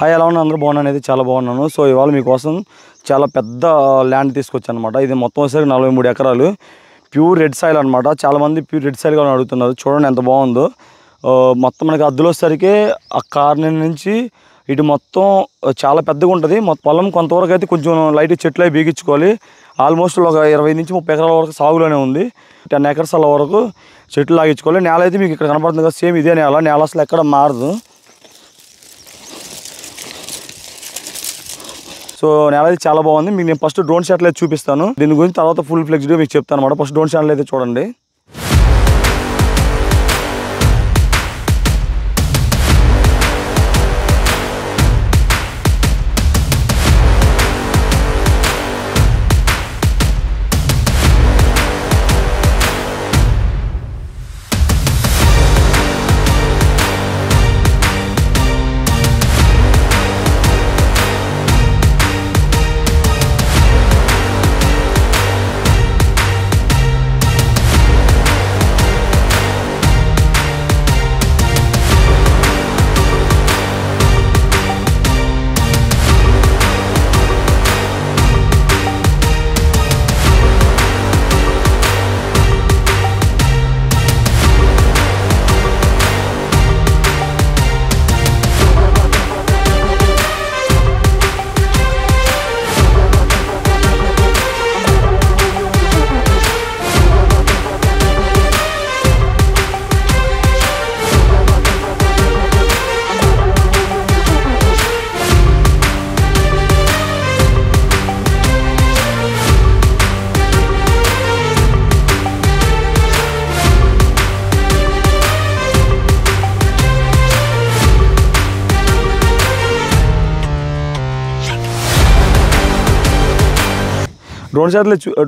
Hi, ఎలా ఉన్నా అందరూ బాగున్నాను. అయితే చాలా బాగున్నాను. సో ఇవాళ మీకోసం చాలా పెద్ద ల్యాండ్ తీసుకొచ్చాను అనమాట. ఇది మొత్తం వచ్చేసరికి 43 ఎకరాలు ప్యూర్ రెడ్ సాయిల్ అనమాట. చాలామంది ప్యూర్ రెడ్ సాయిల్ కావాలని అడుగుతున్నారు. చూడండి ఎంత బాగుందో. మొత్తం మనకి అద్దులు వచ్చేసరికి ఆ కార్నర్ నుంచి ఇటు మొత్తం చాలా పెద్దగా ఉంటుంది. పొలం కొంతవరకు అయితే కొంచెం లైట్ చెట్లు అవి బీగించుకోవాలి. ఆల్మోస్ట్ ఒక 20 నుంచి 30 ఎకరాల వరకు సాగులోనే ఉంది. 10 ఎకర్స్ అలా వరకు చెట్లు లాగించుకోవాలి. నేల అయితే మీకు ఇక్కడ కనపడుతుంది కదా, సేమ్ ఇదే నేల అసలు ఎక్కడ మారదు. సో నేల అయితే చాలా బాగుంది. మీకు నేను ఫస్ట్ డ్రోన్ షాట్లు అయితే చూపిస్తాను. దీని గురించి తర్వాత ఫుల్ ఫ్లెక్స్డ్గా మీకు చెప్తాను అనమాట. ఫస్ట్ డ్రోన్ షాట్లు అయితే చూడండి.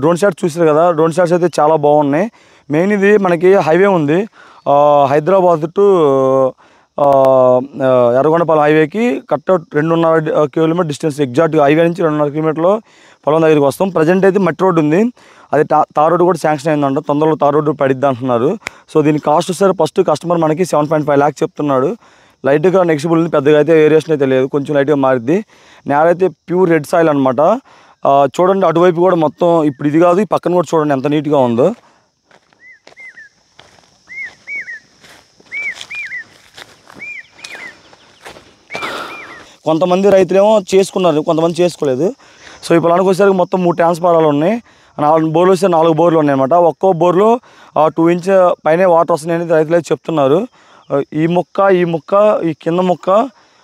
డ్రోన్ షాట్ చూసారు కదా. డ్రోన్ షాట్స్ అయితే చాలా బాగున్నాయి. మెయిన్ ఇది మనకి హైవే ఉంది, హైదరాబాద్ టు ఎర్రగొండపాలెం హైవేకి కరెక్ట్ 2.5 కిలోమీటర్ డిస్టెన్స్. ఎగ్జాక్ట్గా హైవే నుంచి 2.5 కిలోమీటర్లో పొలం దగ్గరికి వస్తాం. ప్రజెంట్ అయితే మట్టి రోడ్డు ఉంది, అది తార్ రోడ్డు కూడా శాంక్షన్ అయిందంట. తొందరలో తార్ రోడ్డు పడిద్ది అంటున్నారు. సో దీని కాస్ట్ వస్తారు ఫస్ట్ కస్టమర్ మనకి 7.5 lakhs చెప్తున్నాడు. లైట్గా నెక్స్టబుల్ ఉంది, పెద్దగా అయితే వేరియేషన్ అయితే లేదు, కొంచెం లైట్గా మారిద్ది. నేల అయితే ప్యూర్ రెడ్ సాయిల్ అనమాట. చూడండి అటువైపు కూడా మొత్తం ఇప్పుడు ఇది కాదు, ఈ పక్కన కూడా చూడండి ఎంత నీట్గా ఉందో. కొంతమంది రైతులేమో చేసుకున్నారు, కొంతమంది చేసుకోలేదు. సో ఈ పొలానికి వచ్చేసరికి మొత్తం 3 ట్రాన్స్ఫార్మర్లు ఉన్నాయి. 4 బోర్లు వస్తే 4 బోర్లు ఉన్నాయి అనమాట. ఒక్కో బోర్లో 2 ఇంచ్ పైనే వాటర్ వస్తున్నాయని రైతులు అయితే చెప్తున్నారు. ఈ ముక్క ఈ కింద ముక్క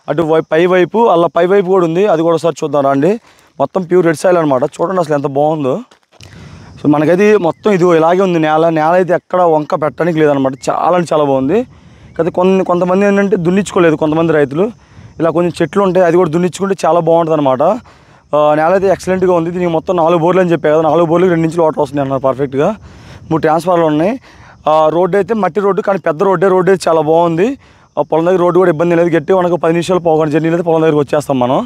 అటు పై వైపు అలా పై వైపు కూడా ఉంది, అది కూడా ఒకసారి చూద్దాం రండి. మొత్తం ప్యూర్ రెడ్ సాయిల్ అనమాట. చూడండి అసలు ఎంత బాగుందో. సో మనకైతే మొత్తం ఇది ఇలాగే ఉంది. నేల అయితే ఎక్కడ వంక పెట్టడానికి లేదనమాట. చాలా బాగుంది. అయితే కొంతమంది ఏంటంటే దున్నించుకోలేదు కొంతమంది రైతులు. ఇలా కొంచెం చెట్లు ఉంటాయి, అది కూడా దున్నించుకుంటే చాలా బాగుంటుంది అనమాట. నేల అయితే ఎక్సలెంట్గా ఉంది. దీనికి మొత్తం 4 బోర్లు అని చెప్పాయి కదా, 4 బోర్లు 2 ఇంచులు వాటర్ వస్తున్నాయి అన్నారు పర్ఫెక్ట్గా. 3 ట్రాన్స్ఫార్మర్లు ఉన్నాయి. రోడ్డు అయితే మట్టి రోడ్డు, కానీ పెద్ద రోడ్డు అయితే చాలా బాగుంది. పొలం దగ్గర రోడ్డు కూడా ఇబ్బంది లేదు. గట్టి మనకు 10 నిమిషాలు పోకుండా జర్నీలు అయితే పొలం దగ్గరికి వచ్చేస్తాం మనం.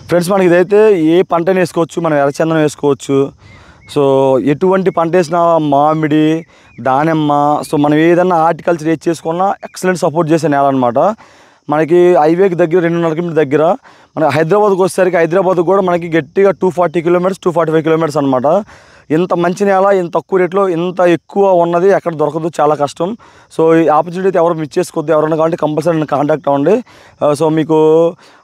ఫ్రెండ్స్ మనకి ఇదైతే ఏ పంటని వేసుకోవచ్చు, మనం ఎర్రచందనం వేసుకోవచ్చు. సో ఎటువంటి పంట వేసినా మామిడి, దానిమ్మ, సో మనం ఏదన్నా హార్టికల్చర్ ఏది చేసుకున్నా ఎక్సలెంట్ సపోర్ట్ చేసే నేల అనమాట. మనకి హైవేకి దగ్గర 2.5 కిలోమీటర్ దగ్గర. మన హైదరాబాద్కి వచ్చేసరికి హైదరాబాద్కి కూడా మనకి గట్టిగా 240 కిలోమీటర్స్ 245 కిలోమీటర్స్ అనమాట. ఇంత మంచి నేల ఇంత తక్కువ రేట్లో ఇంత ఎక్కువ ఉన్నది ఎక్కడ దొరకదు, చాలా కష్టం. సో ఈ ఆపర్చునిటీ అయితే ఎవరు మిస్ చేసుకోవద్దు. ఎవరైనా కావాలంటే కంపల్సరీ నన్ను కాంటాక్ట్ అవ్వండి. సో మీకు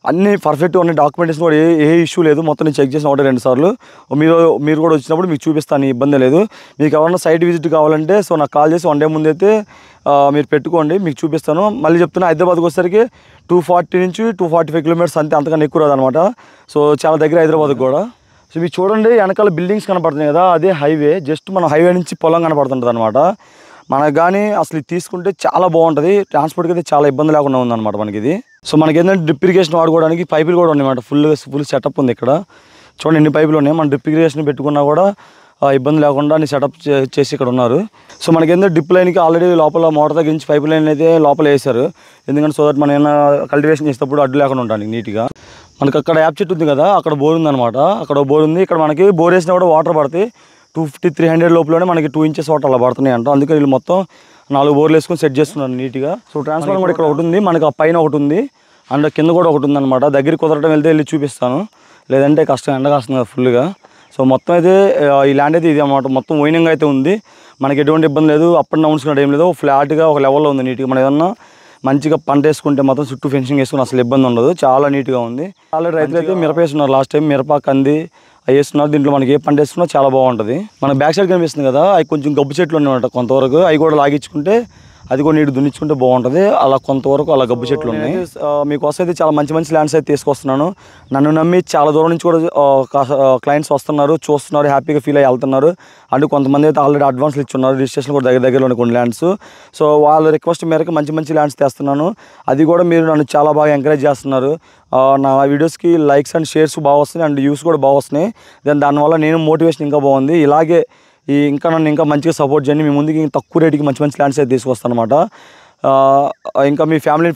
అన్నీ పర్ఫెక్ట్గా ఉన్నాయి, డాక్యుమెంటేషన్ కూడా ఏ ఇష్యూ లేదు. మొత్తం నేను చెక్ చేసిన 1-2 సార్లు. మీరు కూడా వచ్చినప్పుడు మీకు చూపిస్తాను, ఇబ్బంది లేదు. మీకు ఎవరైనా సైట్ విజిట్ కావాలంటే సో నాకు కాల్ చేసి 1 day ముందు అయితే మీరు పెట్టుకోండి, మీకు చూపిస్తాను. మళ్ళీ చెప్తున్నా, హైదరాబాద్కి వచ్చేసరికి 240 నుంచి 245 కిలోమీటర్స్ అంతే, అంతకన్నా ఎక్కువ రాదనమాట. సో చాలా దగ్గర హైదరాబాద్కి కూడా. సో మీరు చూడండి వెనకాల బిల్డింగ్స్ కనపడుతున్నాయి కదా, అదే హైవే. జస్ట్ మన హైవే నుంచి పొలం కనపడుతుంటుంది అనమాట. మనకు కానీ అసలు ఇది తీసుకుంటే చాలా బాగుంటుంది. ట్రాన్స్పోర్ట్కి అయితే చాలా ఇబ్బంది లేకుండా ఉందన్నమాట మనకి ఇది. సో మనకి ఏంటంటే డ్రిప్ ఇరిగేషన్ వాడుకోవడానికి పైపులు కూడా ఉన్నాయన్నమాట. ఫుల్ సెటప్ ఉంది ఇక్కడ. చూడండి ఎన్ని పైపులు ఉన్నాయి. మన డ్రిప్ ఇరిగేషన్ పెట్టుకున్నా కూడా ఇబ్బంది లేకుండా అన్ని సెటప్ చేసి ఇక్కడ ఉన్నారు. సో మనకి ఏంటంటే డ్రిప్ లైన్కి ఆల్రెడీ లోపల మోటార్ దగ్గర నుంచి పైప్ లైన్ అయితే లోపల వేశారు. ఎందుకంటే సో దట్ మనం ఏమైనా కల్టివేషన్ చేసేటప్పుడు అడ్డు లేకుండా ఉంటానికి నీట్గా. మనకి అక్కడ యాప్ చెట్టు ఉంది కదా, అక్కడ బోర్ ఉందన్నమాట. అక్కడ బోర్ ఉంది. ఇక్కడ మనకి బోర్ వేసినా కూడా వాటర్ పడతాయి. 250-300 లోపలనే మనకి 2 ఇంచెస్ వాటర్ అలా పడుతున్నాయి అంట. అందుకే వీళ్ళు మొత్తం 4 బోర్లు వేసుకొని సెట్ చేస్తున్నారు నీట్గా. సో ట్రాన్స్ఫార్మర్ కూడా ఇక్కడ ఒకటి ఉంది, మనకి ఆ పైన ఒకటి ఉంది. అండ్ కింద కూడా ఒకటి ఉందన్నమాట. దగ్గరికి కుదరటం వెళ్తే వెళ్ళి చూపిస్తాను, లేదంటే కష్టం, ఎండ కాస్తుంది ఫుల్గా. సో మొత్తం అయితే ఈ ల్యాండ్ అయితే ఇది అన్నమాట. మొత్తం వైనింగ్ అయితే ఉంది, మనకి ఎటువంటి ఇబ్బంది లేదు. అప్ అండ్ డౌన్స్ కూడా ఏం లేదు, ఫ్లాట్గా ఒక లెవెల్లో ఉంది నీట్గా. మనం ఏదన్నా మంచిగా పంట వేసుకుంటే మాత్రం చుట్టూ ఫెన్సింగ్ వేసుకుని అసలు ఇబ్బంది ఉండదు, చాలా నీట్గా ఉంది. ఆల్రెడీ రైతులు అయితే మిరప వేస్తున్నారు, లాస్ట్ టైం మిరప కంది అవి వేస్తున్నారు. దీంట్లో మనకి ఏ పంట వేసుకున్నా చాలా బాగుంటుంది. మన బ్యాక్ సైడ్ కనిపిస్తుంది కదా, అవి కొంచెం గబ్బు చెట్లు ఉన్నాయన్నమాట కొంతవరకు. అవి కూడా లాగించుకుంటే అది కూడా నీటి దున్నించుకుంటే బాగుంటుంది. అలా కొంతవరకు అలా గబ్బు చెట్లు ఉన్నాయి. మీకోసం అయితే చాలా మంచి మంచి ల్యాండ్స్ అయితే తీసుకొస్తున్నాను. నన్ను నమ్మి చాలా దూరం నుంచి కూడా క్లయింట్స్ వస్తున్నారు, చూస్తున్నారు, హ్యాపీగా ఫీల్ అయ్యి వెళ్తున్నారు. అండ్ కొంతమంది అయితే ఆల్రెడీ అడ్వాన్స్లు ఇచ్చున్నారు, రిజిస్ట్రేషన్ కూడా దగ్గరలో కొన్ని ల్యాండ్స్. సో వాళ్ళ రిక్వెస్ట్ మేరకు మంచి మంచి ల్యాండ్స్ తెస్తున్నాను. అది కూడా మీరు నన్ను చాలా బాగా ఎంకరేజ్ చేస్తున్నారు. నా వీడియోస్కి లైక్స్ అండ్ షేర్స్ బాగా వస్తున్నాయి, అండ్ వ్యూస్ కూడా బాగా వస్తున్నాయి. దానివల్ల నేను మోటివేషన్ ఇంకా బాగుంది. ఇలాగే ఇంకా నన్ను ఇంకా మంచిగా సపోర్ట్ చేయండి. మీ ముందుకి తక్కువ రేటుకి మంచి మంచి ల్యాండ్స్ అయితే తీసుకొస్తాను అనమాట. ఇంకా మీ ఫ్యామిలీ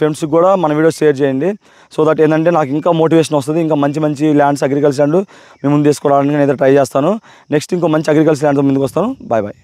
ఫ్రెండ్స్కి కూడా మన వీడియోస్ షేర్ చేయండి. సో దట్ ఏంటంటే నాకు ఇంకా మోటివేషన్ వస్తుంది. ఇంకా మంచి మంచి ల్యాండ్స్ అగ్రికల్చర్ ల్యాండ్ మీ ముందు తీసుకోవడానికి నేను అయితే ట్రై చేస్తాను. నెక్స్ట్ ఇంకో మంచి అగ్రికల్చర్ ల్యాండ్తో ముందుకు వస్తాను. Bye bye.